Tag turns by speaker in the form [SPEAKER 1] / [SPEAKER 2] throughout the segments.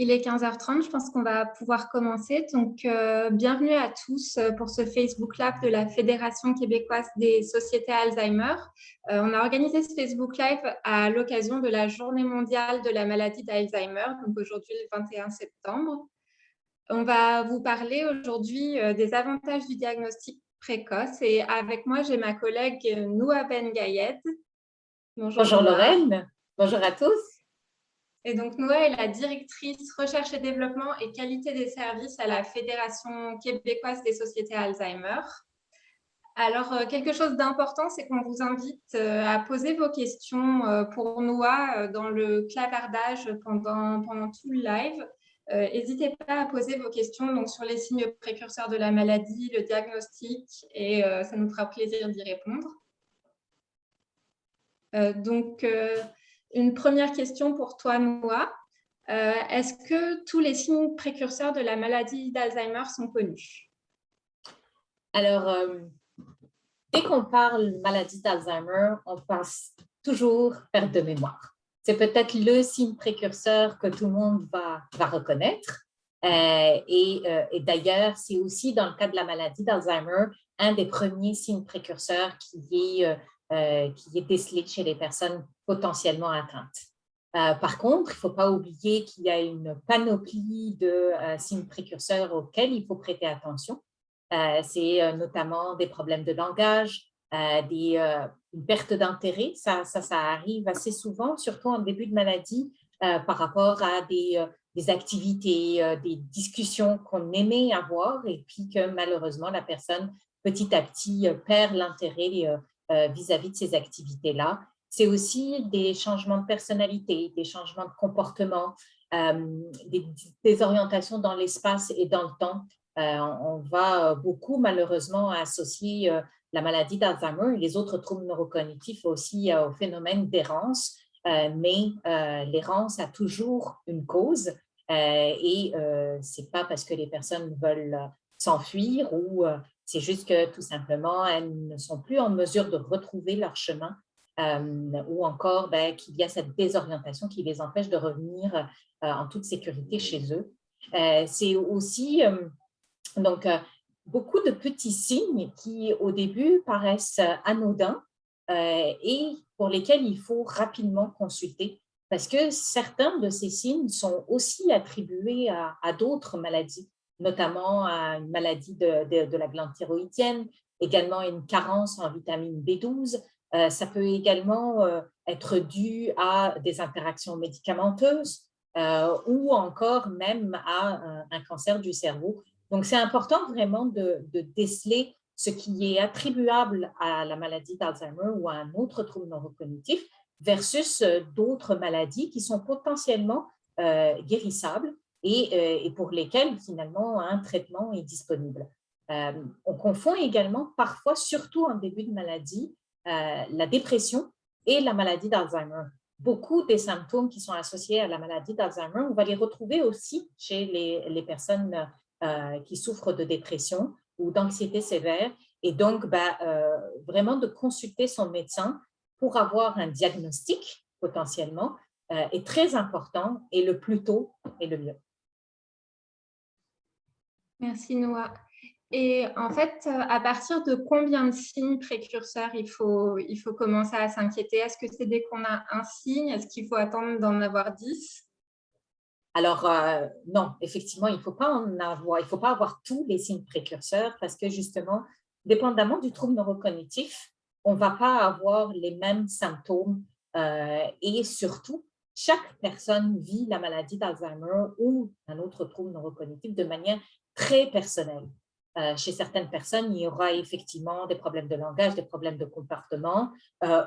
[SPEAKER 1] Il est 15h30, je pense qu'on va pouvoir commencer. Donc, bienvenue à tous pour ce Facebook Live de la Fédération québécoise des sociétés Alzheimer. On a organisé ce Facebook Live à l'occasion de la Journée mondiale de la maladie d'Alzheimer, donc aujourd'hui le 21 septembre. On va vous parler aujourd'hui des avantages du diagnostic précoce et avec moi, j'ai ma collègue Noua Ben Gayed.
[SPEAKER 2] Bonjour Lorraine, bonjour à tous.
[SPEAKER 1] Et donc, Noah est la directrice recherche et développement et qualité des services à la Fédération québécoise des sociétés Alzheimer. Alors, quelque chose d'important, c'est qu'on vous invite à poser vos questions pour Noah dans le clavardage pendant tout le live. N'hésitez pas à poser vos questions donc, sur les signes précurseurs de la maladie, le diagnostic, et ça nous fera plaisir d'y répondre. Une première question pour toi, Noah. Est-ce que tous les signes précurseurs de la maladie d'Alzheimer sont connus?
[SPEAKER 2] Alors, dès qu'on parle maladie d'Alzheimer, on pense toujours perte de mémoire. C'est peut-être le signe précurseur que tout le monde va reconnaître. Et d'ailleurs, c'est aussi dans le cas de la maladie d'Alzheimer, un des premiers signes précurseurs qui est décelé chez les personnes potentiellement atteintes. Par contre, il ne faut pas oublier qu'il y a une panoplie de signes précurseurs auxquels il faut prêter attention. C'est notamment des problèmes de langage, une perte d'intérêt. Ça arrive assez souvent, surtout en début de maladie, par rapport à des activités, des discussions qu'on aimait avoir et puis que malheureusement, la personne, petit à petit, perd l'intérêt vis-à-vis de ces activités-là. C'est aussi des changements de personnalité, des changements de comportement, des orientations dans l'espace et dans le temps. On va beaucoup, malheureusement, associer la maladie d'Alzheimer et les autres troubles neurocognitifs aussi au phénomène d'errance, mais l'errance a toujours une cause et ce n'est pas parce que les personnes veulent s'enfuir ou c'est juste que tout simplement, elles ne sont plus en mesure de retrouver leur chemin ou encore qu'il y a cette désorientation qui les empêche de revenir en toute sécurité chez eux. C'est aussi donc beaucoup de petits signes qui au début paraissent anodins et pour lesquels il faut rapidement consulter parce que certains de ces signes sont aussi attribués à d'autres maladies, notamment à une maladie de la glande thyroïdienne, également une carence en vitamine B12. Ça peut également être dû à des interactions médicamenteuses ou encore même à un cancer du cerveau. Donc, c'est important vraiment de déceler ce qui est attribuable à la maladie d'Alzheimer ou à un autre trouble neurocognitif versus d'autres maladies qui sont potentiellement guérissables et pour lesquelles, finalement, un traitement est disponible. On confond également parfois, surtout en début de maladie, la dépression et la maladie d'Alzheimer. Beaucoup des symptômes qui sont associés à la maladie d'Alzheimer, on va les retrouver aussi chez les personnes qui souffrent de dépression ou d'anxiété sévère. Et donc, vraiment de consulter son médecin pour avoir un diagnostic potentiellement est très important et le plus tôt est le mieux.
[SPEAKER 1] Merci Noah. Et en fait, à partir de combien de signes précurseurs il faut commencer à s'inquiéter? Est-ce que c'est dès qu'on a un signe? Est-ce qu'il faut attendre d'en avoir 10?
[SPEAKER 2] Alors, non, effectivement, il ne faut pas avoir tous les signes précurseurs parce que justement, dépendamment du trouble neurocognitif, on ne va pas avoir les mêmes symptômes et surtout, chaque personne vit la maladie d'Alzheimer ou un autre trouble neurocognitif de manière très personnelle. Chez certaines personnes, il y aura effectivement des problèmes de langage, des problèmes de comportement,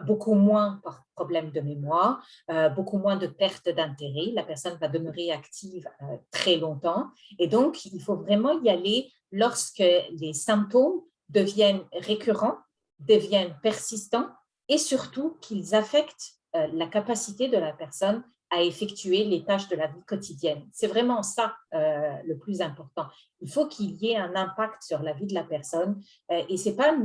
[SPEAKER 2] beaucoup moins par problème de mémoire, beaucoup moins de perte d'intérêt. La personne va demeurer active très longtemps. Et donc, il faut vraiment y aller lorsque les symptômes deviennent récurrents, deviennent persistants et surtout qu'ils affectent la capacité de la personne à effectuer les tâches de la vie quotidienne. C'est vraiment ça le plus important. Il faut qu'il y ait un impact sur la vie de la personne et ce n'est pas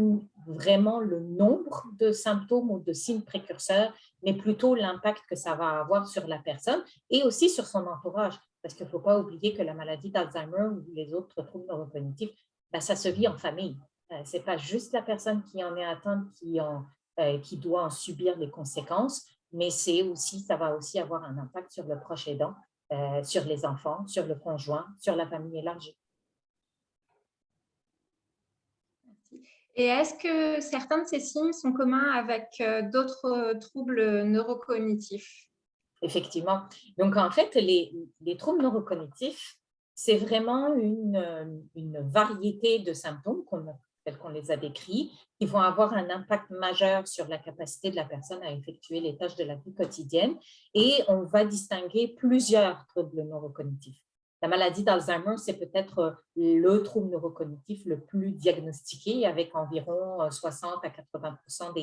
[SPEAKER 2] vraiment le nombre de symptômes ou de signes précurseurs, mais plutôt l'impact que ça va avoir sur la personne et aussi sur son entourage. Parce qu'il ne faut pas oublier que la maladie d'Alzheimer ou les autres troubles neurocognitifs, ben, ça se vit en famille. Ce n'est pas juste la personne qui en est atteinte qui doit en subir les conséquences, mais ça va aussi avoir un impact sur le proche aidant, sur les enfants, sur le conjoint, sur la famille élargie.
[SPEAKER 1] Et est-ce que certains de ces signes sont communs avec d'autres troubles neurocognitifs?
[SPEAKER 2] Effectivement. Donc, en fait, les troubles neurocognitifs, c'est vraiment une variété de symptômes, tels qu'on les a décrits, qui vont avoir un impact majeur sur la capacité de la personne à effectuer les tâches de la vie quotidienne. Et on va distinguer plusieurs troubles neurocognitifs. La maladie d'Alzheimer, c'est peut-être le trouble neurocognitif le plus diagnostiqué, avec environ 60 à 80%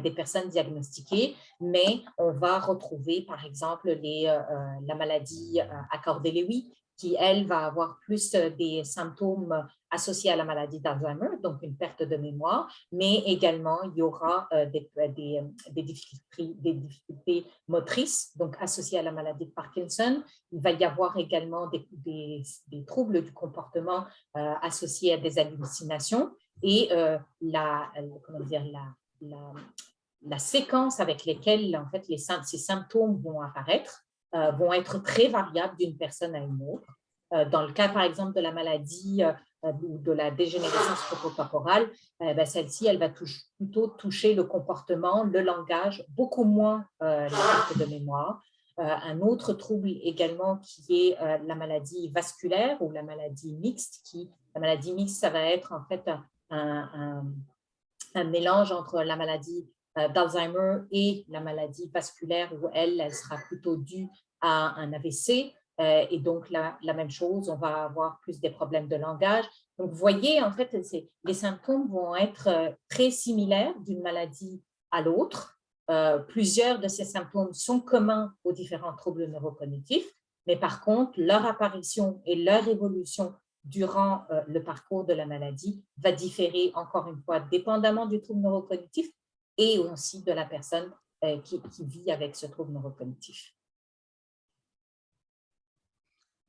[SPEAKER 2] des personnes diagnostiquées, mais on va retrouver, par exemple, la maladie Accordet-Lewy, qui, elle, va avoir plus des symptômes associés à la maladie d'Alzheimer, donc une perte de mémoire, mais également, il y aura des difficultés motrices, donc associées à la maladie de Parkinson. Il va y avoir également des troubles du comportement associés à des hallucinations et la séquence avec laquelle en fait, ces symptômes vont apparaître vont être très variables d'une personne à une autre. Dans le cas, par exemple, de la maladie ou de la dégénérescence spatio-temporale, celle-ci, elle va plutôt toucher le comportement, le langage, beaucoup moins la perte de mémoire. Un autre trouble également qui est la maladie vasculaire ou la maladie mixte. La maladie mixte, ça va être en fait un mélange entre la maladie d'Alzheimer et la maladie vasculaire où elle sera plutôt due à un AVC. Et donc, la même chose, on va avoir plus des problèmes de langage. Donc, vous voyez, en fait, les symptômes vont être très similaires d'une maladie à l'autre. Plusieurs de ces symptômes sont communs aux différents troubles neurocognitifs, mais par contre, leur apparition et leur évolution durant le parcours de la maladie va différer, encore une fois, dépendamment du trouble neurocognitif et aussi de la personne qui vit avec ce trouble neurocognitif.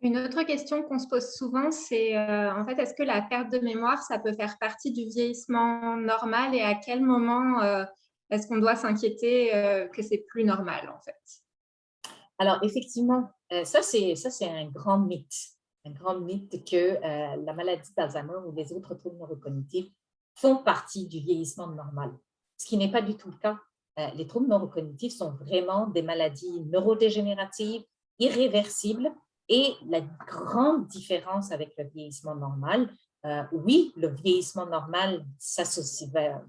[SPEAKER 1] Une autre question qu'on se pose souvent, c'est en fait, est-ce que la perte de mémoire, ça peut faire partie du vieillissement normal et à quel moment est-ce qu'on doit s'inquiéter que c'est plus normal en fait?
[SPEAKER 2] Alors, effectivement, ça c'est un grand mythe que la maladie d'Alzheimer ou les autres troubles neurocognitifs font partie du vieillissement normal, ce qui n'est pas du tout le cas. Les troubles neurocognitifs sont vraiment des maladies neurodégénératives, irréversibles, et la grande différence avec le vieillissement normal, oui, le vieillissement normal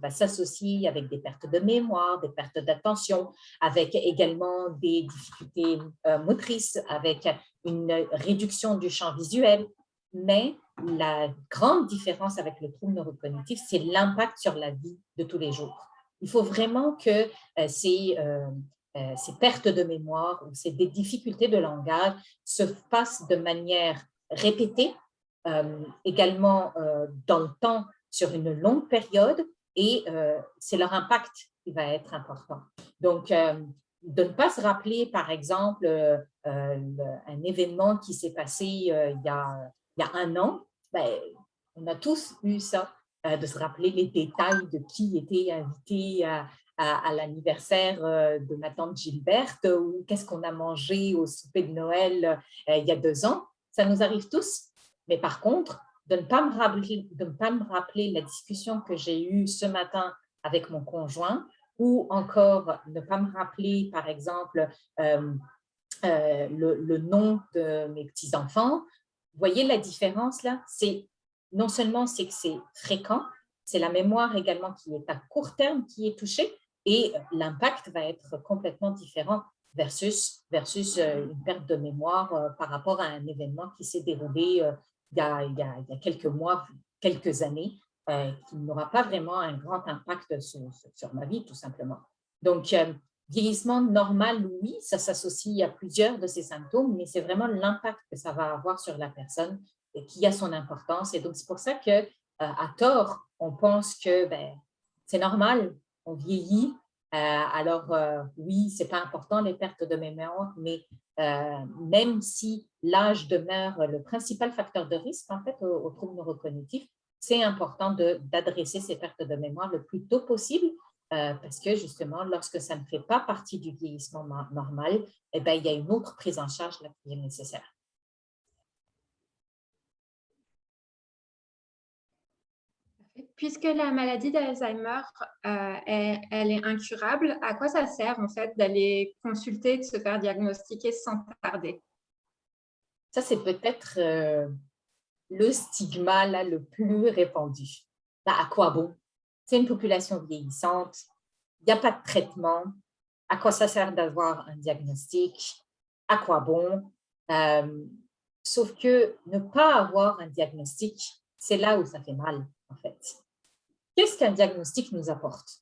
[SPEAKER 2] va s'associer avec des pertes de mémoire, des pertes d'attention, avec également des difficultés motrices, avec une réduction du champ visuel. Mais la grande différence avec le trouble neurocognitif, c'est l'impact sur la vie de tous les jours. Il faut vraiment que ces pertes de mémoire ou ces difficultés de langage se passent de manière répétée, également dans le temps sur une longue période, et c'est leur impact qui va être important. Donc, de ne pas se rappeler, par exemple, un événement qui s'est passé il y a 1 an, on a tous eu ça, de se rappeler les détails de qui était invité à l'anniversaire de ma tante Gilberte ou qu'est-ce qu'on a mangé au souper de Noël il y a 2 ans. Ça nous arrive tous. Mais par contre, de ne pas me rappeler la discussion que j'ai eue ce matin avec mon conjoint, ou encore ne pas me rappeler, par exemple, le nom de mes petits-enfants. Vous voyez la différence là? Non seulement c'est que c'est fréquent, c'est la mémoire également qui est à court terme qui est touchée, et l'impact va être complètement différent versus une perte de mémoire par rapport à un événement qui s'est déroulé il y a quelques mois, quelques années, qui n'aura pas vraiment un grand impact sur ma vie, tout simplement. Donc, vieillissement normal, oui, ça s'associe à plusieurs de ces symptômes, mais c'est vraiment l'impact que ça va avoir sur la personne qui a son importance. Et donc, c'est pour ça que, à tort, on pense que c'est normal, on vieillit. Alors, oui, ce n'est pas important les pertes de mémoire, mais même si l'âge demeure le principal facteur de risque en fait, aux troubles neurocognitifs, c'est important d'adresser ces pertes de mémoire le plus tôt possible parce que justement, lorsque ça ne fait pas partie du vieillissement normal, eh bien, il y a une autre prise en charge là, qui est nécessaire.
[SPEAKER 1] Puisque la maladie d'Alzheimer, elle est incurable, à quoi ça sert en fait d'aller consulter, de se faire diagnostiquer sans tarder?
[SPEAKER 2] Ça, c'est peut-être le stigma là, le plus répandu. Ben, à quoi bon? C'est une population vieillissante, il n'y a pas de traitement. À quoi ça sert d'avoir un diagnostic? À quoi bon? Sauf que ne pas avoir un diagnostic, c'est là où ça fait mal, en fait. Qu'est-ce qu'un diagnostic nous apporte?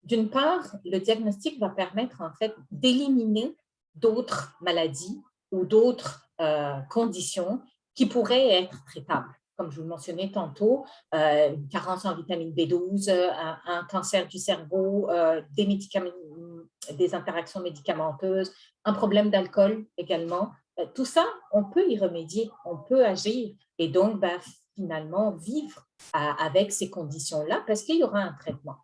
[SPEAKER 2] D'une part, le diagnostic va permettre, en fait, d'éliminer d'autres maladies ou d'autres conditions qui pourraient être traitables. Comme je vous le mentionnais tantôt, une carence en vitamine B12, un cancer du cerveau, des interactions médicamenteuses, un problème d'alcool également. Tout ça, on peut y remédier, on peut agir et donc finalement vivre avec ces conditions-là parce qu'il y aura un traitement.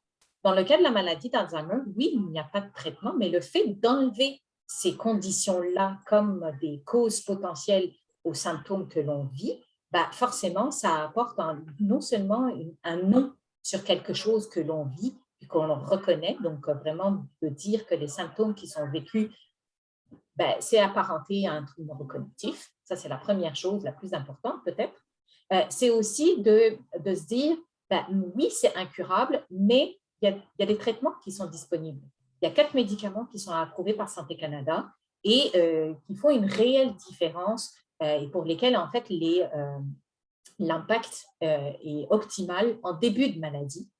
[SPEAKER 2] Dans le cas de la maladie d'Alzheimer, oui, il n'y a pas de traitement, mais le fait d'enlever ces conditions-là comme des causes potentielles aux symptômes que l'on vit, forcément, ça apporte non seulement un nom sur quelque chose que l'on vit et qu'on reconnaît, donc vraiment de dire que les symptômes qui sont vécus, c'est apparenté à un trouble neurocognitif. Ça, c'est la première chose, la plus importante peut-être. C'est aussi de se dire, oui, c'est incurable, mais il y a des traitements qui sont disponibles. Il y a 4 médicaments qui sont approuvés par Santé Canada et qui font une réelle différence et pour lesquels, en fait, l'impact est optimal en début de maladie.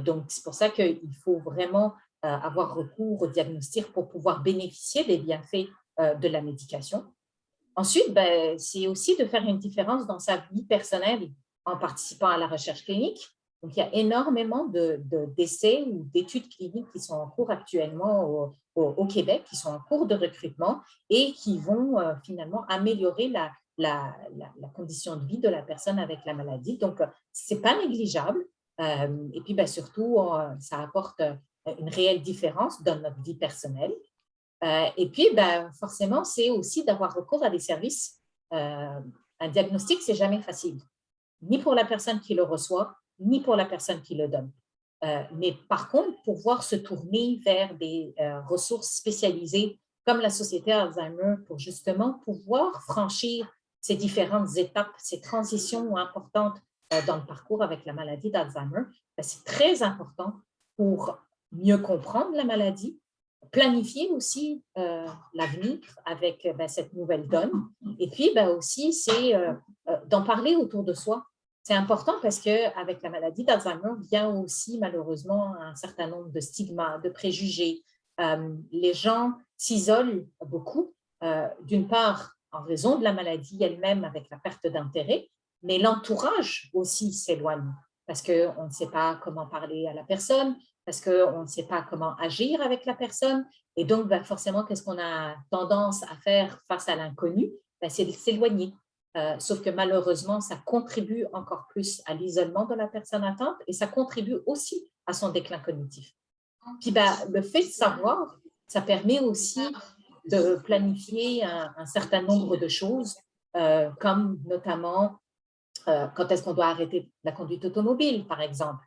[SPEAKER 2] Donc, c'est pour ça qu'il faut vraiment avoir recours au diagnostic pour pouvoir bénéficier des bienfaits de la médication. Ensuite, c'est aussi de faire une différence dans sa vie personnelle en participant à la recherche clinique. Donc, il y a énormément d'essais ou d'études cliniques qui sont en cours actuellement au Québec, qui sont en cours de recrutement et qui vont finalement améliorer la condition de vie de la personne avec la maladie. Donc, ce n'est pas négligeable. Et puis, surtout, ça apporte une réelle différence dans notre vie personnelle. Et puis, forcément, c'est aussi d'avoir recours à des services. Un diagnostic, ce n'est jamais facile, ni pour la personne qui le reçoit, ni pour la personne qui le donne. Mais par contre, pouvoir se tourner vers des ressources spécialisées comme la Société Alzheimer pour justement pouvoir franchir ces différentes étapes, ces transitions importantes dans le parcours avec la maladie d'Alzheimer, c'est très important pour mieux comprendre la maladie, planifier aussi l'avenir avec cette nouvelle donne. Et puis aussi, c'est d'en parler autour de soi. C'est important parce qu'avec la maladie d'Alzheimer vient aussi malheureusement un certain nombre de stigmas, de préjugés. Les gens s'isolent beaucoup, d'une part en raison de la maladie elle-même avec la perte d'intérêt, mais l'entourage aussi s'éloigne parce qu'on ne sait pas comment parler à la personne, parce qu'on ne sait pas comment agir avec la personne. Et donc, forcément, qu'est-ce qu'on a tendance à faire face à l'inconnu? C'est de s'éloigner. Sauf que malheureusement, ça contribue encore plus à l'isolement de la personne atteinte et ça contribue aussi à son déclin cognitif. Puis, le fait de savoir, ça permet aussi de planifier un certain nombre de choses, comme notamment quand est-ce qu'on doit arrêter la conduite automobile, par exemple.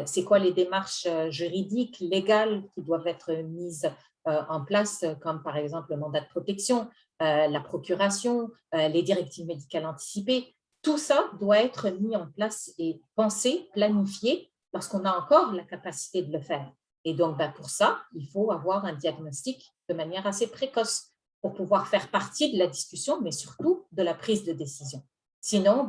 [SPEAKER 2] C'est quoi les démarches juridiques, légales qui doivent être mises en place, comme par exemple le mandat de protection, la procuration, les directives médicales anticipées. Tout ça doit être mis en place et pensé, planifié, lorsqu'on a encore la capacité de le faire. Et donc, pour ça, il faut avoir un diagnostic de manière assez précoce pour pouvoir faire partie de la discussion, mais surtout de la prise de décision. Sinon,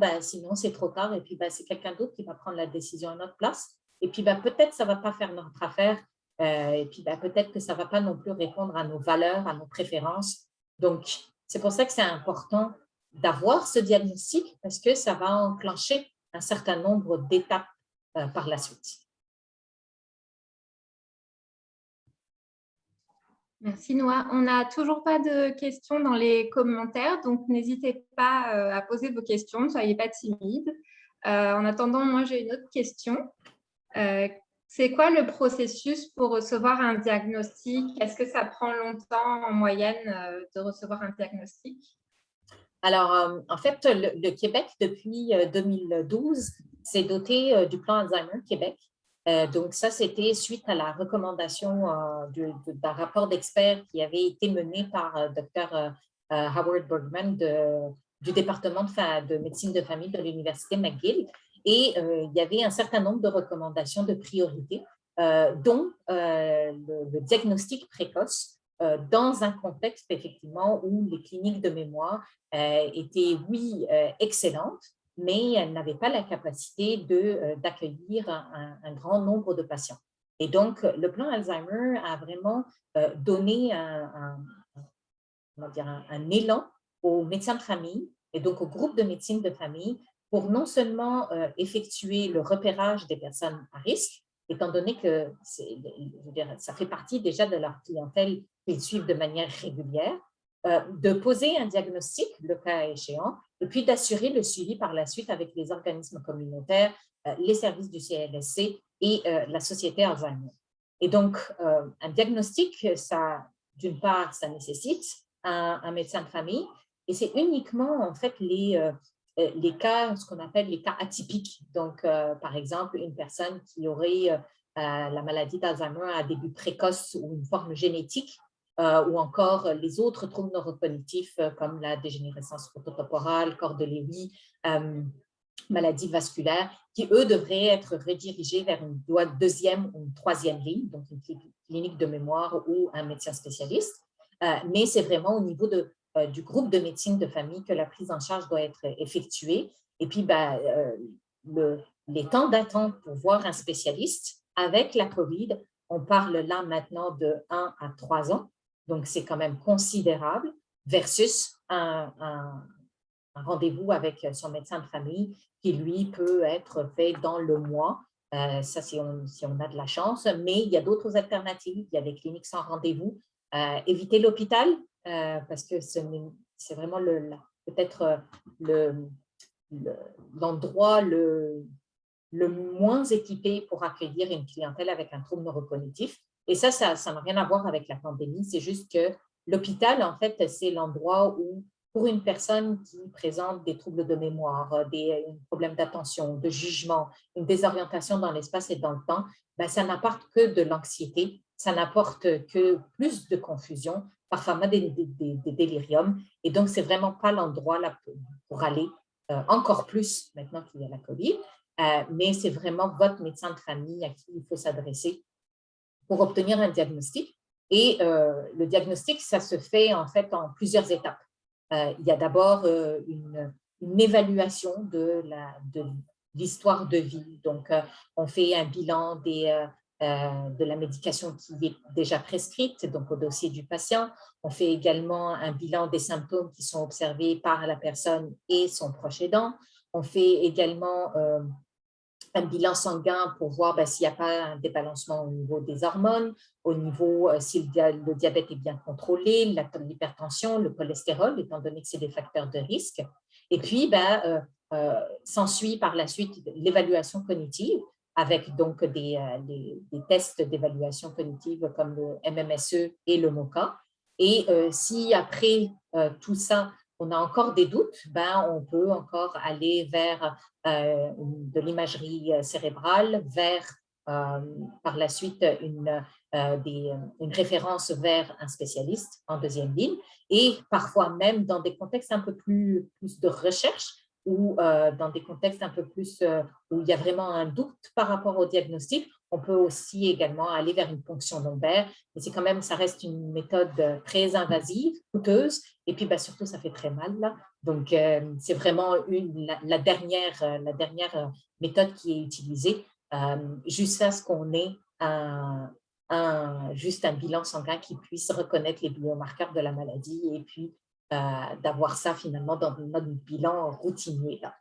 [SPEAKER 2] c'est trop tard et puis c'est quelqu'un d'autre qui va prendre la décision à notre place. Et puis, peut-être ça ne va pas faire notre affaire et puis peut-être que ça ne va pas non plus répondre à nos valeurs, à nos préférences. Donc, c'est pour ça que c'est important d'avoir ce diagnostic parce que ça va enclencher un certain nombre d'étapes par la suite.
[SPEAKER 1] Merci Noah. On n'a toujours pas de questions dans les commentaires, donc n'hésitez pas à poser vos questions, ne soyez pas timides. En attendant, moi j'ai une autre question. C'est quoi le processus pour recevoir un diagnostic? Est-ce que ça prend longtemps en moyenne de recevoir un diagnostic?
[SPEAKER 2] Alors, en fait, le Québec, depuis 2012, s'est doté du plan Alzheimer Québec. Donc, ça, c'était suite à la recommandation d'un rapport d'experts qui avait été mené par Dr. Howard Bergman du département de médecine de famille de l'Université McGill. Et il y avait un certain nombre de recommandations de priorité, dont le diagnostic précoce dans un contexte, effectivement, où les cliniques de mémoire étaient, oui, excellentes, mais elles n'avaient pas la capacité d'accueillir un grand nombre de patients. Et donc, le plan Alzheimer a vraiment donné un élan aux médecins de famille et donc au groupe de médecine de famille pour non seulement effectuer le repérage des personnes à risque, étant donné que ça fait partie déjà de leur clientèle qu'ils suivent de manière régulière, de poser un diagnostic, le cas échéant, et puis d'assurer le suivi par la suite avec les organismes communautaires, les services du CLSC et la Société Alzheimer. Et donc, un diagnostic, d'une part, ça nécessite un médecin de famille, et c'est uniquement, en fait, les cas, ce qu'on appelle les cas atypiques. Donc, par exemple, une personne qui aurait la maladie d'Alzheimer à début précoce ou une forme génétique, ou encore les autres troubles neurocognitifs comme la dégénérescence frontotemporale, corps de Léwy, maladies vasculaires, qui, eux, devraient être redirigés vers une deuxième ou une troisième ligne, donc une clinique de mémoire ou un médecin spécialiste. Mais c'est vraiment au niveau du groupe de médecine de famille que la prise en charge doit être effectuée. Et puis, les temps d'attente pour voir un spécialiste avec la COVID, on parle là maintenant de 1 à 3 ans. Donc, c'est quand même considérable versus un rendez-vous avec son médecin de famille qui, lui, peut être fait dans le mois. Ça, si on a de la chance. Mais il y a d'autres alternatives. Il y a des cliniques sans rendez-vous. Éviter l'hôpital parce que c'est vraiment peut-être l'endroit le moins équipé pour accueillir une clientèle avec un trouble neurocognitif. Et ça n'a rien à voir avec la pandémie. C'est juste que l'hôpital, en fait, c'est l'endroit où, pour une personne qui présente des troubles de mémoire, des problèmes d'attention, de jugement, une désorientation dans l'espace et dans le temps, ça n'apporte que de l'anxiété, ça n'apporte que plus de confusion, parfois même des déliriums. Et donc, ce n'est vraiment pas l'endroit là pour aller, encore plus maintenant qu'il y a la COVID. Mais c'est vraiment votre médecin de famille à qui il faut s'adresser pour obtenir un diagnostic. Et le diagnostic, ça se fait en fait en plusieurs étapes. Il y a d'abord une évaluation de l'histoire de vie. Donc, on fait un bilan de la médication qui est déjà prescrite, donc au dossier du patient. On fait également un bilan des symptômes qui sont observés par la personne et son proche aidant. On fait également un bilan sanguin pour voir s'il n'y a pas un débalancement au niveau des hormones, au niveau si le diabète est bien contrôlé, l'hypertension, le cholestérol, étant donné que c'est des facteurs de risque. Et puis, s'ensuit par la suite l'évaluation cognitive avec donc des tests d'évaluation cognitive comme le MMSE et le MoCA. Et si après tout ça, on a encore des doutes, on peut encore aller vers de l'imagerie cérébrale, vers par la suite une référence vers un spécialiste en deuxième ligne et parfois même dans des contextes un peu plus de recherche ou dans des contextes un peu plus où il y a vraiment un doute par rapport au diagnostic, on peut aussi également aller vers une ponction lombaire. Mais c'est quand même, ça reste une méthode très invasive, coûteuse, et puis surtout, ça fait très mal là. Donc, c'est vraiment la dernière méthode qui est utilisée jusqu'à ce qu'on ait juste un bilan sanguin qui puisse reconnaître les biomarqueurs de la maladie et puis d'avoir ça finalement dans notre bilan routinier là.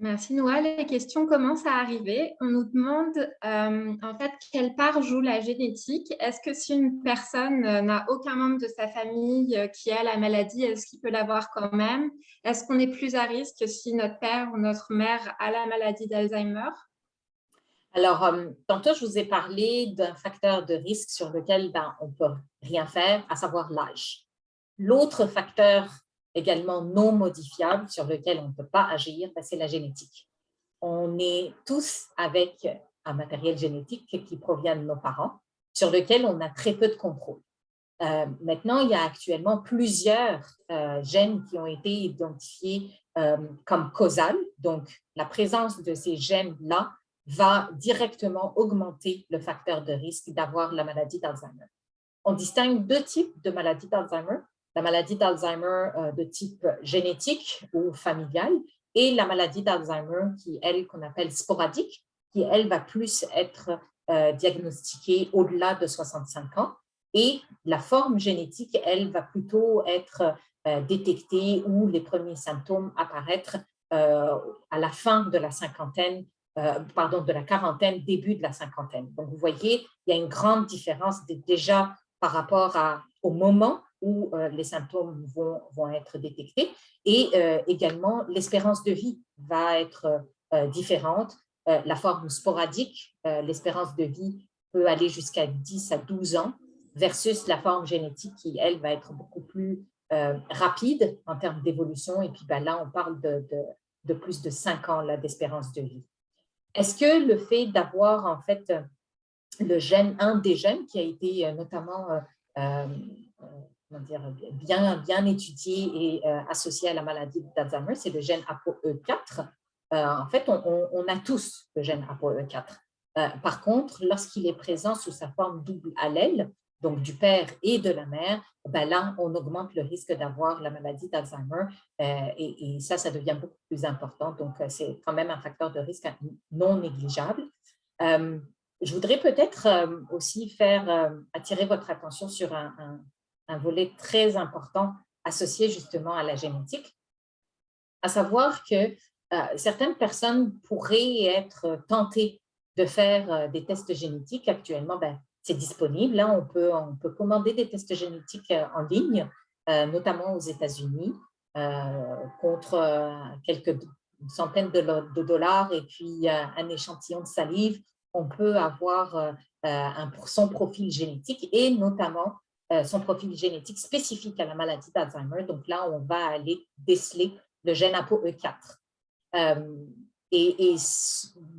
[SPEAKER 1] Merci Noah. Les questions commencent à arriver. On nous demande en fait quelle part joue la génétique. Est-ce que si une personne n'a aucun membre de sa famille qui a la maladie, est-ce qu'il peut l'avoir quand même? Est-ce qu'on est plus à risque si notre père ou notre mère a la maladie d'Alzheimer?
[SPEAKER 2] Alors, tantôt, je vous ai parlé d'un facteur de risque sur lequel on ne peut rien faire, à savoir l'âge. L'autre facteur également non modifiable sur lequel on ne peut pas agir, c'est la génétique. On est tous avec un matériel génétique qui provient de nos parents, sur lequel on a très peu de contrôle. Maintenant, il y a actuellement plusieurs gènes qui ont été identifiés comme causales. Donc, la présence de ces gènes-là va directement augmenter le facteur de risque d'avoir la maladie d'Alzheimer. On distingue deux types de maladies d'Alzheimer. La maladie d'Alzheimer de type génétique ou familial et la maladie d'Alzheimer qui, elle, qu'on appelle sporadique, qui, elle, va plus être diagnostiquée au-delà de 65 ans. Et la forme génétique, elle, va plutôt être détectée ou les premiers symptômes apparaître à la fin de la cinquantaine, de la quarantaine, début de la cinquantaine. Donc, vous voyez, il y a une grande différence déjà par rapport au moment où les symptômes vont être détectés et également l'espérance de vie va être différente. La forme sporadique, l'espérance de vie peut aller jusqu'à 10 à 12 ans versus la forme génétique qui, elle, va être beaucoup plus rapide en termes d'évolution. Et puis là, on parle de plus de 5 ans d'espérance de vie. Est-ce que le fait d'avoir en fait le gène, un des gènes qui a été notamment bien étudié et associé à la maladie d'Alzheimer, c'est le gène ApoE4. En fait, on a tous le gène ApoE4. Par contre, lorsqu'il est présent sous sa forme double allèle, donc du père et de la mère, là, on augmente le risque d'avoir la maladie d'Alzheimer et ça devient beaucoup plus important. Donc, c'est quand même un facteur de risque non négligeable. Je voudrais peut-être aussi attirer votre attention sur un volet très important associé justement à la génétique, à savoir que certaines personnes pourraient être tentées de faire des tests génétiques. Actuellement, c'est disponible. Hein, on peut commander des tests génétiques en ligne, notamment aux États-Unis, contre quelques centaines de dollars et puis un échantillon de salive. On peut avoir son profil génétique et notamment son profil génétique spécifique à la maladie d'Alzheimer. Donc là, on va aller déceler le gène ApoE4. Et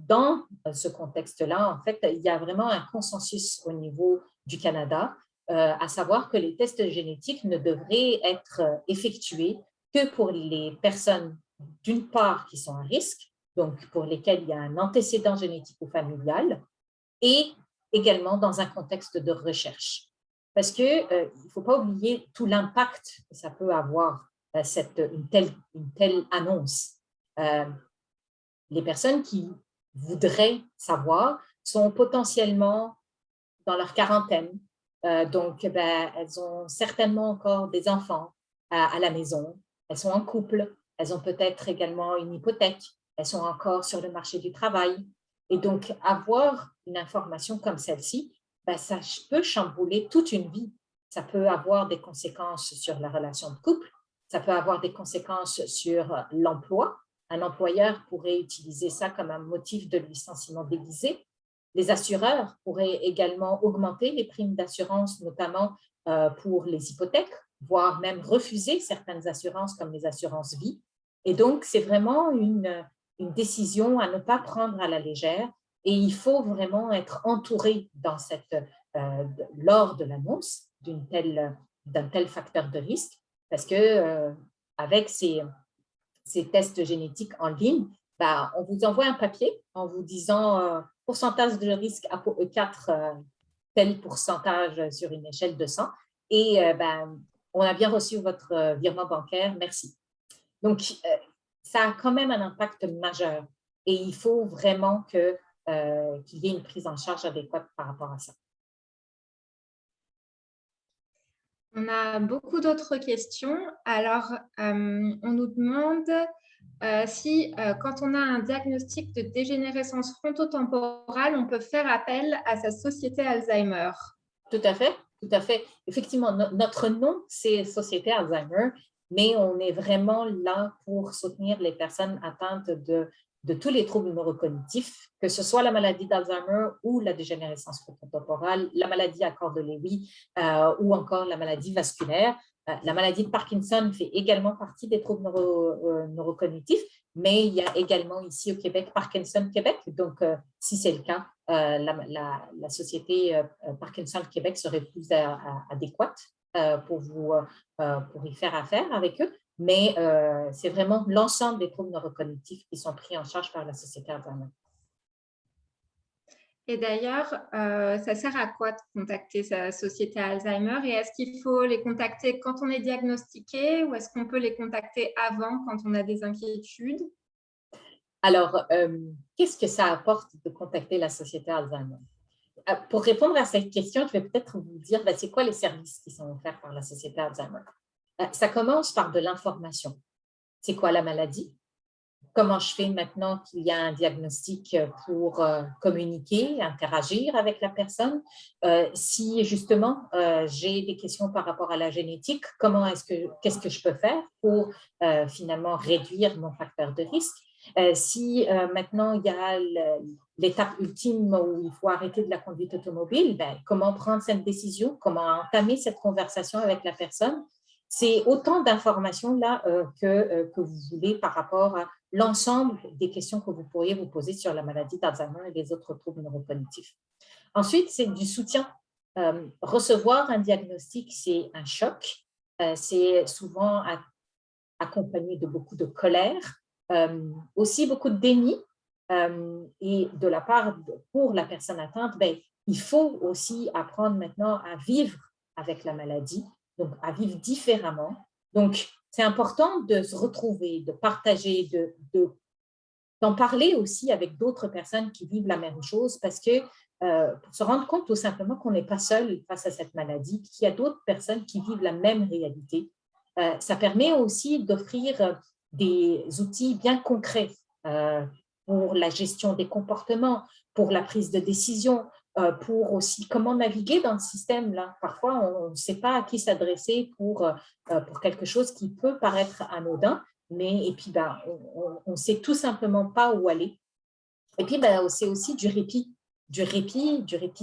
[SPEAKER 2] dans ce contexte-là, en fait, il y a vraiment un consensus au niveau du Canada, à savoir que les tests génétiques ne devraient être effectués que pour les personnes, d'une part, qui sont à risque, donc pour lesquelles il y a un antécédent génétique ou familial, et également dans un contexte de recherche. Parce qu'il ne faut pas oublier tout l'impact que ça peut avoir, une telle annonce. Les personnes qui voudraient savoir sont potentiellement dans leur quarantaine. Donc, elles ont certainement encore des enfants à la maison. Elles sont en couple. Elles ont peut-être également une hypothèque. Elles sont encore sur le marché du travail. Et donc, avoir une information comme celle-ci, ça peut chambouler toute une vie. Ça peut avoir des conséquences sur la relation de couple. Ça peut avoir des conséquences sur l'emploi. Un employeur pourrait utiliser ça comme un motif de licenciement déguisé. Les assureurs pourraient également augmenter les primes d'assurance, notamment pour les hypothèques, voire même refuser certaines assurances comme les assurances vie. Et donc, c'est vraiment une décision à ne pas prendre à la légère et il faut vraiment être entouré lors de l'annonce d'un tel facteur de risque parce que avec ces tests génétiques en ligne, on vous envoie un papier en vous disant pourcentage de risque ApoE4, tel pourcentage sur une échelle de 100. Et on a bien reçu votre virement bancaire, merci. Donc, ça a quand même un impact majeur et il faut vraiment qu'il y ait une prise en charge adéquate par rapport à ça.
[SPEAKER 1] On a beaucoup d'autres questions. Alors, on nous demande Quand on a un diagnostic de dégénérescence frontotemporale, on peut faire appel à sa société Alzheimer.
[SPEAKER 2] Tout à fait, tout à fait. Effectivement, notre nom, c'est Société Alzheimer, mais on est vraiment là pour soutenir les personnes atteintes de tous les troubles neurocognitifs, que ce soit la maladie d'Alzheimer ou la dégénérescence frontotemporale, la maladie à corps de Lewy ou encore la maladie vasculaire. La maladie de Parkinson fait également partie des troubles neurocognitifs, mais il y a également ici au Québec Parkinson Québec. Donc, si c'est le cas, la société Parkinson Québec serait plus adéquate pour y faire affaire avec eux. Mais c'est vraiment l'ensemble des troubles neurocognitifs qui sont pris en charge par la société Alzheimer.
[SPEAKER 1] Et d'ailleurs, ça sert à quoi de contacter sa société Alzheimer? Et est-ce qu'il faut les contacter quand on est diagnostiqué ou est-ce qu'on peut les contacter avant quand on a des inquiétudes?
[SPEAKER 2] Alors, qu'est-ce que ça apporte de contacter la société Alzheimer? Pour répondre à cette question, je vais peut-être vous dire, c'est quoi les services qui sont offerts par la société Alzheimer? Ça commence par de l'information. C'est quoi la maladie? Comment je fais maintenant qu'il y a un diagnostic pour communiquer, interagir avec la personne? Si justement j'ai des questions par rapport à la génétique, qu'est-ce que je peux faire pour finalement réduire mon facteur de risque? Si maintenant il y a l'étape ultime où il faut arrêter de la conduite automobile, comment prendre cette décision? Comment entamer cette conversation avec la personne? C'est autant d'informations là que vous voulez par rapport à l'ensemble des questions que vous pourriez vous poser sur la maladie d'Alzheimer et les autres troubles neurocognitifs. Ensuite, c'est du soutien. Recevoir un diagnostic, c'est un choc. C'est souvent accompagné de beaucoup de colère, aussi beaucoup de déni. Et de la part, pour la personne atteinte, il faut aussi apprendre maintenant à vivre avec la maladie, donc à vivre différemment. Donc, c'est important de se retrouver, de partager, d'en parler aussi avec d'autres personnes qui vivent la même chose parce que pour se rendre compte tout simplement qu'on n'est pas seul face à cette maladie, qu'il y a d'autres personnes qui vivent la même réalité. Ça permet aussi d'offrir des outils bien concrets pour la gestion des comportements, pour la prise de décision, pour aussi comment naviguer dans le système. Là. Parfois, on ne sait pas à qui s'adresser pour quelque chose qui peut paraître anodin, et puis on ne sait tout simplement pas où aller. Et puis, c'est aussi du répit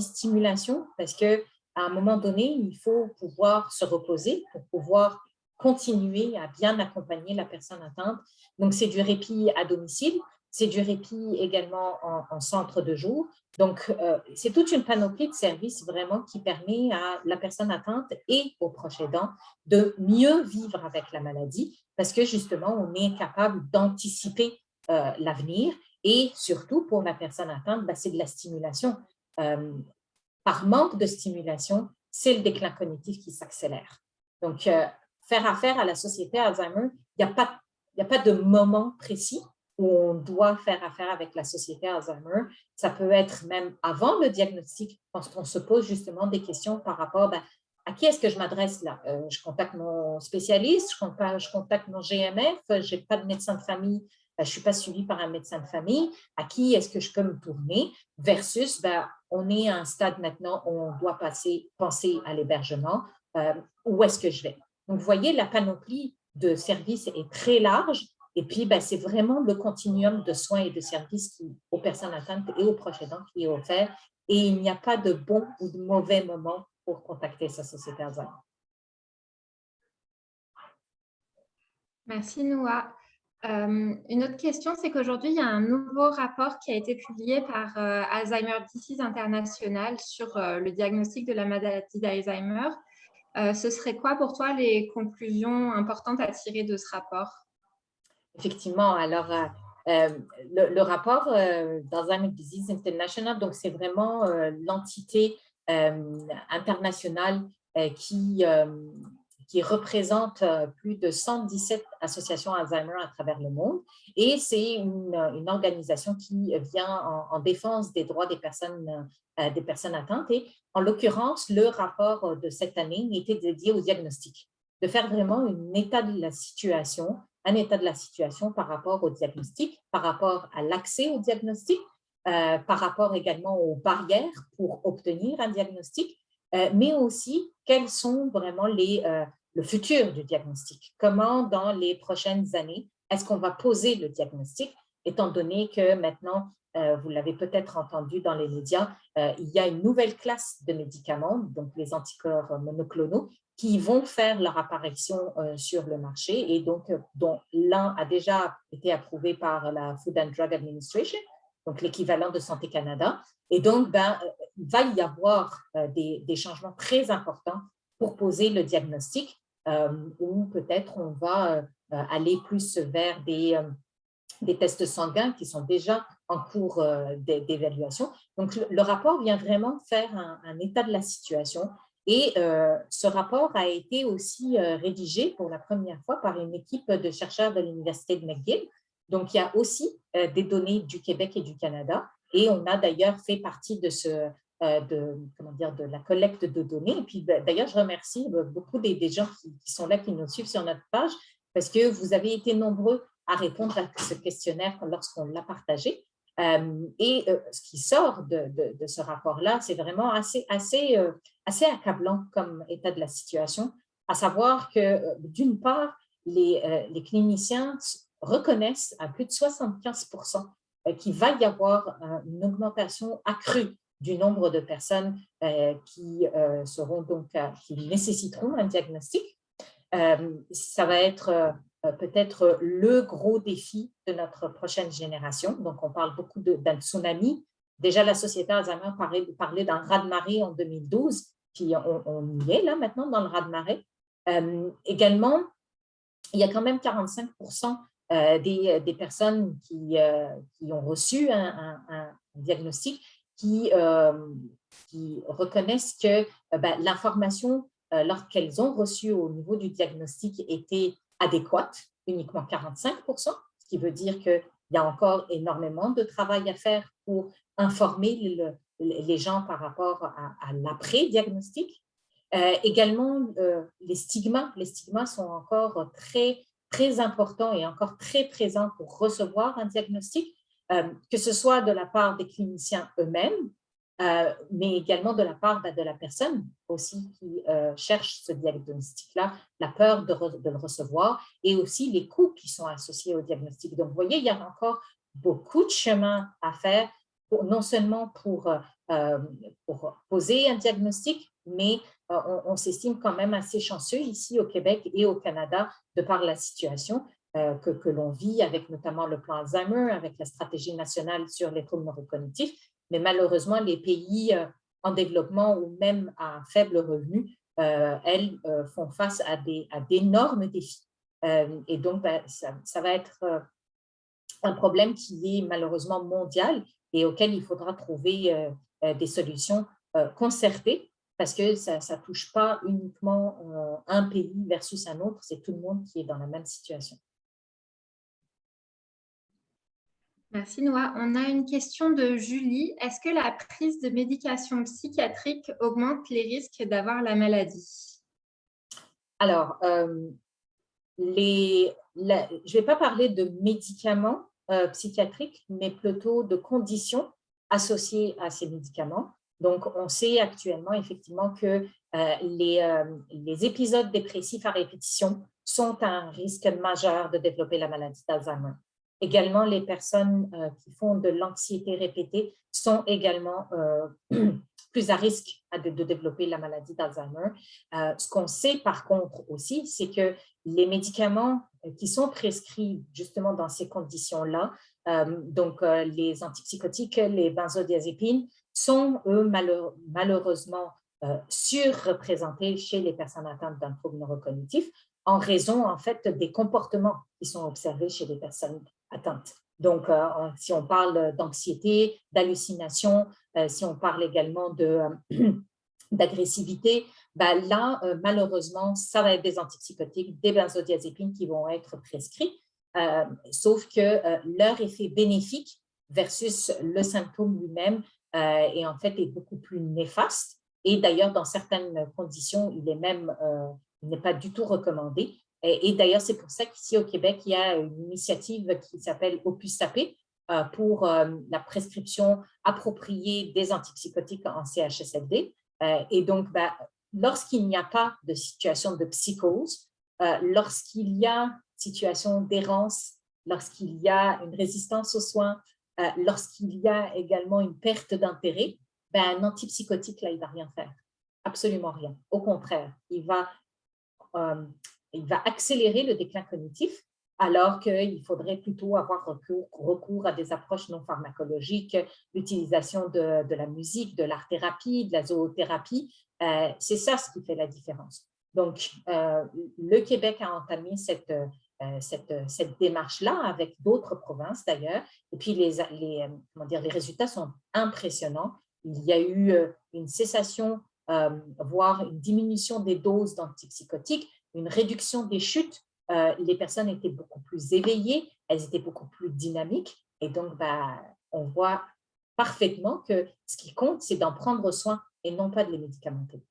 [SPEAKER 2] stimulation, parce qu'à un moment donné, il faut pouvoir se reposer pour pouvoir continuer à bien accompagner la personne atteinte. Donc, c'est du répit à domicile, c'est du répit également en centre de jour. Donc, c'est toute une panoplie de services vraiment qui permet à la personne atteinte et aux proches aidants de mieux vivre avec la maladie parce que justement, on est capable d'anticiper l'avenir et surtout pour la personne atteinte, c'est de la stimulation. Par manque de stimulation, c'est le déclin cognitif qui s'accélère. Donc, faire affaire à la société Alzheimer, il n'y a pas de moment précis où on doit faire affaire avec la société Alzheimer. Ça peut être même avant le diagnostic, quand on se pose justement des questions par rapport à qui est-ce que je m'adresse là? Je contacte mon spécialiste, je contacte mon GMF, je n'ai pas de médecin de famille, je ne suis pas suivie par un médecin de famille. À qui est-ce que je peux me tourner? Versus, on est à un stade maintenant où on doit penser à l'hébergement. Où est-ce que je vais? Donc, vous voyez, la panoplie de services est très large. Et puis, c'est vraiment le continuum de soins et de services aux personnes atteintes et aux proches aidants qui est offert. Et il n'y a pas de bon ou de mauvais moment pour contacter sa société Alzheimer.
[SPEAKER 1] Merci, Noah. Une autre question, c'est qu'aujourd'hui, il y a un nouveau rapport qui a été publié par Alzheimer Disease International sur le diagnostic de la maladie d'Alzheimer. Ce serait quoi pour toi les conclusions importantes à tirer de ce rapport?
[SPEAKER 2] Effectivement, alors le rapport d'Alzheimer Disease International, donc c'est vraiment l'entité internationale qui représente plus de 117 associations Alzheimer à travers le monde. Et c'est une organisation qui vient en défense des droits des personnes atteintes. Et en l'occurrence, le rapport de cette année était dédié au diagnostic, de faire vraiment un état de la situation un état de la situation par rapport au diagnostic, par rapport à l'accès au diagnostic, par rapport également aux barrières pour obtenir un diagnostic, mais aussi quels sont vraiment le futur du diagnostic. Comment, dans les prochaines années, est-ce qu'on va poser le diagnostic, étant donné que maintenant, vous l'avez peut-être entendu dans les médias, il y a une nouvelle classe de médicaments, donc les anticorps monoclonaux, qui vont faire leur apparition sur le marché et donc dont l'un a déjà été approuvé par la Food and Drug Administration, donc l'équivalent de Santé Canada. Et donc, il va y avoir des changements très importants pour poser le diagnostic, ou peut-être on va aller plus vers des tests sanguins qui sont déjà en cours d'évaluation. Donc, le rapport vient vraiment faire un état de la situation. Et ce rapport a été aussi rédigé pour la première fois par une équipe de chercheurs de l'Université de McGill. Donc, il y a aussi des données du Québec et du Canada. Et on a d'ailleurs fait partie de de la collecte de données. Et puis, d'ailleurs, je remercie beaucoup des gens qui sont là, qui nous suivent sur notre page, parce que vous avez été nombreux à répondre à ce questionnaire lorsqu'on l'a partagé. Ce qui sort de ce rapport-là, c'est vraiment assez accablant comme état de la situation, à savoir que, d'une part, les cliniciens reconnaissent à plus de 75% qu'il va y avoir une augmentation accrue du nombre de personnes qui nécessiteront un diagnostic. Ça va être peut-être le gros défi de notre prochaine génération. Donc, on parle beaucoup d'un tsunami. Déjà, la Société Alzheimer parlait d'un raz-de-marée en 2012, puis on y est là maintenant dans le raz-de-marée. Également, il y a quand même 45% des personnes qui ont reçu un diagnostic qui reconnaissent que l'information lorsqu'elles ont reçu au niveau du diagnostic était adéquate, uniquement 45%, ce qui veut dire qu'il y a encore énormément de travail à faire pour informer les gens par rapport à l'après-diagnostic. Également, les stigmas sont encore très, très importants et encore très présents pour recevoir un diagnostic, que ce soit de la part des cliniciens eux-mêmes, mais également de la part de la personne aussi qui cherche ce diagnostic-là, la peur de le recevoir et aussi les coûts qui sont associés au diagnostic. Donc, vous voyez, il y a encore beaucoup de chemin à faire, non seulement pour poser un diagnostic, mais on s'estime quand même assez chanceux ici au Québec et au Canada de par la situation que l'on vit avec notamment le plan Alzheimer, avec la stratégie nationale sur les troubles neurocognitifs. Mais malheureusement, les pays en développement ou même à faible revenu, elles font face à d'énormes défis. Et donc, ça va être un problème qui est malheureusement mondial et auquel il faudra trouver des solutions concertées parce que ça ne touche pas uniquement un pays versus un autre, c'est tout le monde qui est dans la même situation.
[SPEAKER 1] Merci Noah. On a une question de Julie. Est-ce que la prise de médication psychiatrique augmente les risques d'avoir la maladie?
[SPEAKER 2] Alors, je ne vais pas parler de médicaments psychiatriques, mais plutôt de conditions associées à ces médicaments. Donc, on sait actuellement effectivement que les épisodes dépressifs à répétition sont un risque majeur de développer la maladie d'Alzheimer. Également, les personnes qui font de l'anxiété répétée sont également plus à risque de développer la maladie d'Alzheimer. Ce qu'on sait par contre aussi, c'est que les médicaments qui sont prescrits justement dans ces conditions-là, donc les antipsychotiques, les benzodiazépines, sont eux malheureusement surreprésentés chez les personnes atteintes d'un trouble neurocognitif en raison en fait des comportements qui sont observés chez les personnes atteintes. Donc, si on parle d'anxiété, d'hallucination, si on parle également d'agressivité, là, malheureusement, ça va être des antipsychotiques, des benzodiazépines qui vont être prescrits, sauf que leur effet bénéfique versus le symptôme lui-même est en fait beaucoup plus néfaste. Et d'ailleurs, dans certaines conditions, il n'est pas du tout recommandé Et d'ailleurs, c'est pour ça qu'ici au Québec, il y a une initiative qui s'appelle Opus Sapé pour la prescription appropriée des antipsychotiques en CHSLD. Et donc, lorsqu'il n'y a pas de situation de psychose, lorsqu'il y a situation d'errance, lorsqu'il y a une résistance aux soins, lorsqu'il y a également une perte d'intérêt, un antipsychotique, là, il ne va rien faire. Absolument rien. Au contraire, il va accélérer le déclin cognitif, alors qu'il faudrait plutôt avoir recours à des approches non pharmacologiques, l'utilisation de la musique, de l'art-thérapie, de la zoothérapie. C'est ça ce qui fait la différence. Donc, le Québec a entamé cette démarche-là avec d'autres provinces d'ailleurs, et puis les résultats sont impressionnants. Il y a eu une cessation, voire une diminution des doses d'antipsychotiques, une réduction des chutes. Les personnes étaient beaucoup plus éveillées, elles étaient beaucoup plus dynamiques, et donc on voit parfaitement que ce qui compte, c'est d'en prendre soin et non pas de les médicamenter.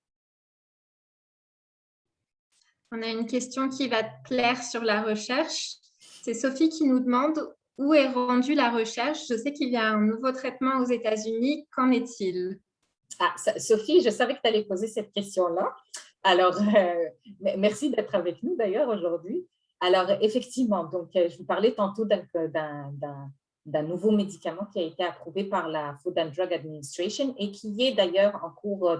[SPEAKER 1] On a une question qui va te plaire sur la recherche. C'est Sophie qui nous demande où est rendue la recherche. Je sais qu'il y a un nouveau traitement aux États-Unis. Qu'en est-il?
[SPEAKER 2] Sophie, je savais que tu allais poser cette question-là. Alors, merci d'être avec nous d'ailleurs aujourd'hui. Alors, effectivement, donc, je vous parlais tantôt d'un nouveau médicament qui a été approuvé par la Food and Drug Administration et qui est d'ailleurs en cours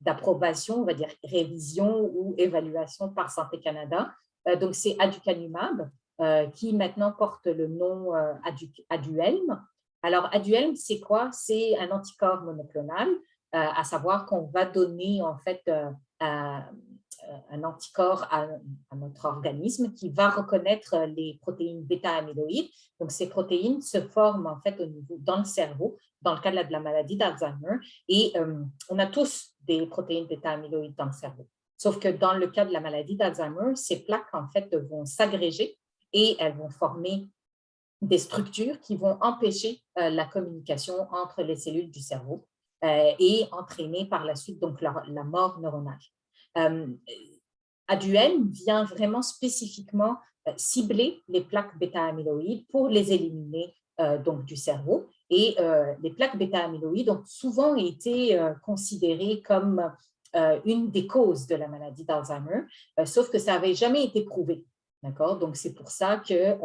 [SPEAKER 2] d'approbation, on va dire révision ou évaluation par Santé Canada. Donc, c'est aducanumab qui maintenant porte le nom Aduhelm. Alors, Aduhelm, c'est quoi? C'est un anticorps monoclonal, à savoir qu'on va donner en fait un anticorps à notre organisme qui va reconnaître les protéines bêta-amyloïdes. Donc, ces protéines se forment en fait dans le cerveau, dans le cas de la maladie d'Alzheimer, et on a tous des protéines bêta-amyloïdes dans le cerveau. Sauf que dans le cas de la maladie d'Alzheimer, ces plaques en fait vont s'agréger et elles vont former des structures qui vont empêcher la communication entre les cellules du cerveau et entraîner par la suite donc la mort neuronale. Aduhelm vient vraiment spécifiquement cibler les plaques bêta-amyloïdes pour les éliminer donc du cerveau. Et les plaques bêta-amyloïdes ont souvent été considérées comme une des causes de la maladie d'Alzheimer, sauf que ça n'avait jamais été prouvé. D'accord? Donc, c'est pour ça que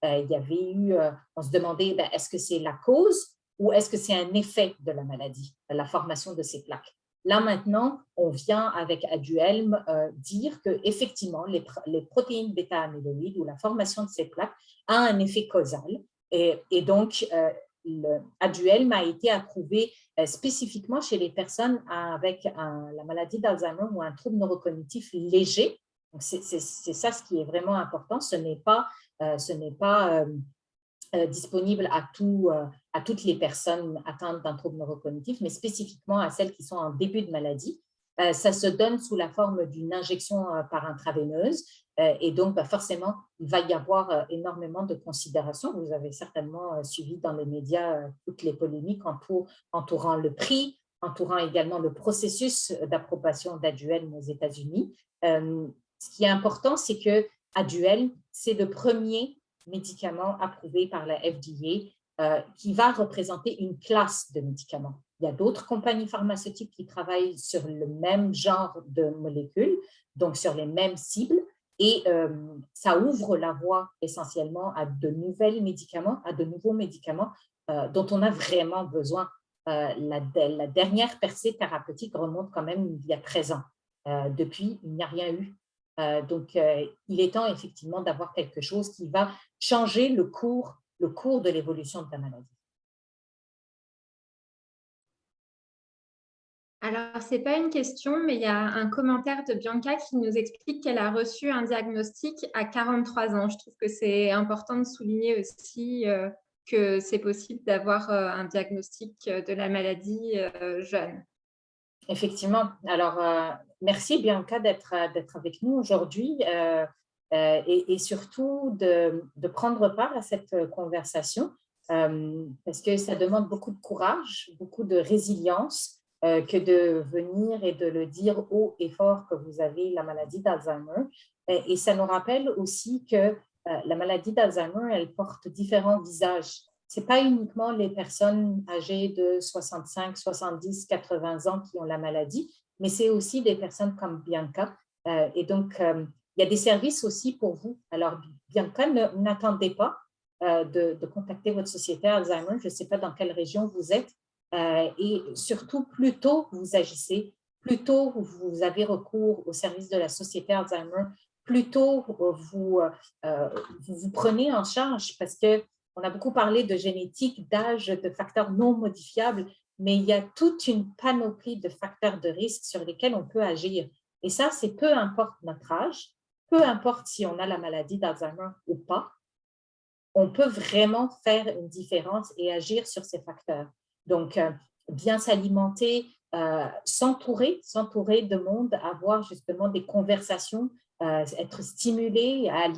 [SPEAKER 2] il y avait eu, on se demandait, est-ce que c'est la cause ou est-ce que c'est un effet de la maladie, la formation de ces plaques? Là, maintenant, on vient avec Aduhelm dire qu'effectivement, les protéines bêta-amyloïdes ou la formation de ces plaques a un effet causal. Et donc, Aduhelm a été approuvé spécifiquement chez les personnes avec la maladie d'Alzheimer ou un trouble neurocognitif léger. C'est ça ce qui est vraiment important. Ce n'est pas disponible à toutes les personnes atteintes d'un trouble neurocognitif, mais spécifiquement à celles qui sont en début de maladie. Ça se donne sous la forme d'une injection par intraveineuse et donc forcément, il va y avoir énormément de considérations. Vous avez certainement suivi dans les médias toutes les polémiques entourant le prix, entourant également le processus d'approbation d'Aduhelm aux États-Unis. Ce qui est important, c'est que Aduhelm, c'est le premier médicament approuvé par la FDA qui va représenter une classe de médicaments. Il y a d'autres compagnies pharmaceutiques qui travaillent sur le même genre de molécules, donc sur les mêmes cibles, et ça ouvre la voie essentiellement à de nouveaux médicaments dont on a vraiment besoin. La dernière percée thérapeutique remonte quand même il y a 13 ans. Depuis, il n'y a rien eu. Donc, il est temps effectivement d'avoir quelque chose qui va changer le cours de l'évolution de la maladie.
[SPEAKER 1] Alors, ce n'est pas une question, mais il y a un commentaire de Bianca qui nous explique qu'elle a reçu un diagnostic à 43 ans. Je trouve que c'est important de souligner aussi que c'est possible d'avoir un diagnostic de la maladie jeune.
[SPEAKER 2] Effectivement. Alors, merci Bianca d'être avec nous aujourd'hui et surtout de prendre part à cette conversation parce que ça demande beaucoup de courage, beaucoup de résilience que de venir et de le dire haut et fort que vous avez la maladie d'Alzheimer. Et ça nous rappelle aussi que la maladie d'Alzheimer, elle porte différents visages. Ce n'est pas uniquement les personnes âgées de 65, 70, 80 ans qui ont la maladie, mais c'est aussi des personnes comme Bianca. Et donc, il y a des services aussi pour vous. Alors, Bianca, n'attendez pas de contacter votre société Alzheimer. Je ne sais pas dans quelle région vous êtes. Et surtout, plus tôt vous agissez, plus tôt vous avez recours au service de la société Alzheimer, plus tôt vous prenez en charge parce qu'on a beaucoup parlé de génétique, d'âge, de facteurs non modifiables, mais il y a toute une panoplie de facteurs de risque sur lesquels on peut agir. Et ça, c'est peu importe notre âge, peu importe si on a la maladie d'Alzheimer ou pas, on peut vraiment faire une différence et agir sur ces facteurs. Donc, bien s'alimenter, s'entourer de monde, avoir justement des conversations, être stimulé à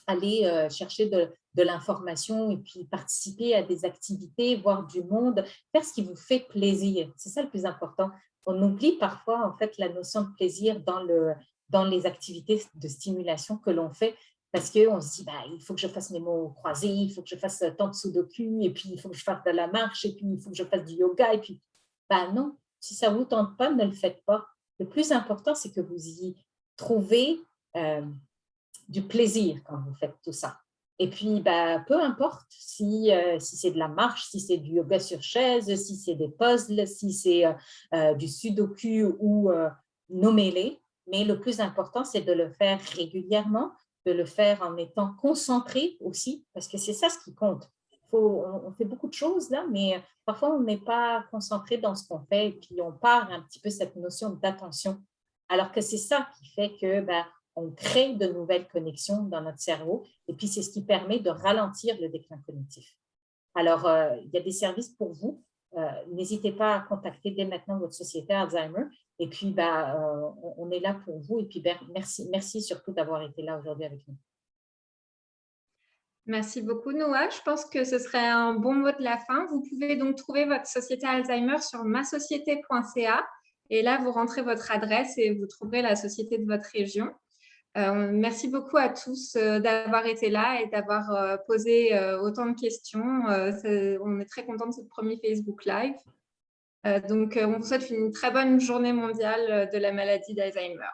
[SPEAKER 2] aller chercher de l'information et puis participer à des activités, voir du monde, faire ce qui vous fait plaisir. C'est ça le plus important. On oublie parfois en fait la notion de plaisir dans les activités de stimulation que l'on fait parce qu'on se dit, bah, il faut que je fasse mes mots croisés, il faut que je fasse tant de sudoku, et puis il faut que je fasse de la marche, et puis il faut que je fasse du yoga, et puis, bah non, si ça ne vous tente pas, ne le faites pas. Le plus important, c'est que vous y trouvez du plaisir quand vous faites tout ça. Et puis, bah, peu importe si c'est de la marche, si c'est du yoga sur chaise, si c'est des puzzles, si c'est du sudoku ou nommer-les, mais le plus important, c'est de le faire régulièrement, de le faire en étant concentré aussi, parce que c'est ça ce qui compte. On fait beaucoup de choses là, mais parfois on n'est pas concentré dans ce qu'on fait et puis on perd un petit peu cette notion d'attention. Alors que c'est ça qui fait que on crée de nouvelles connexions dans notre cerveau et puis c'est ce qui permet de ralentir le déclin cognitif. Alors, il y a des services pour vous. N'hésitez pas à contacter dès maintenant votre société Alzheimer. Et puis, on est là pour vous. Et puis, merci surtout d'avoir été là aujourd'hui avec nous.
[SPEAKER 1] Merci beaucoup, Noah. Je pense que ce serait un bon mot de la fin. Vous pouvez donc trouver votre société Alzheimer sur masociété.ca. Et là, vous rentrez votre adresse et vous trouverez la société de votre région. Merci beaucoup à tous d'avoir été là et d'avoir posé autant de questions. On est très contents de ce premier Facebook Live. Donc, on vous souhaite une très bonne journée mondiale de la maladie d'Alzheimer.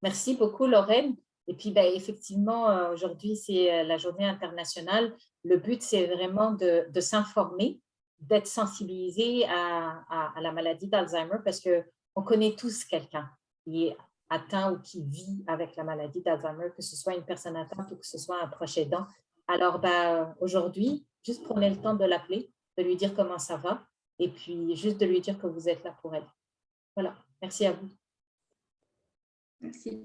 [SPEAKER 2] Merci beaucoup, Lorraine. Et puis, effectivement, aujourd'hui, c'est la journée internationale. Le but, c'est vraiment de s'informer, d'être sensibilisé à la maladie d'Alzheimer parce qu'on connaît tous quelqu'un qui est atteint ou qui vit avec la maladie d'Alzheimer, que ce soit une personne atteinte ou que ce soit un proche aidant. Alors, aujourd'hui, juste prenez le temps de l'appeler, de lui dire comment ça va et puis juste de lui dire que vous êtes là pour elle. Voilà, merci à vous.
[SPEAKER 1] Merci.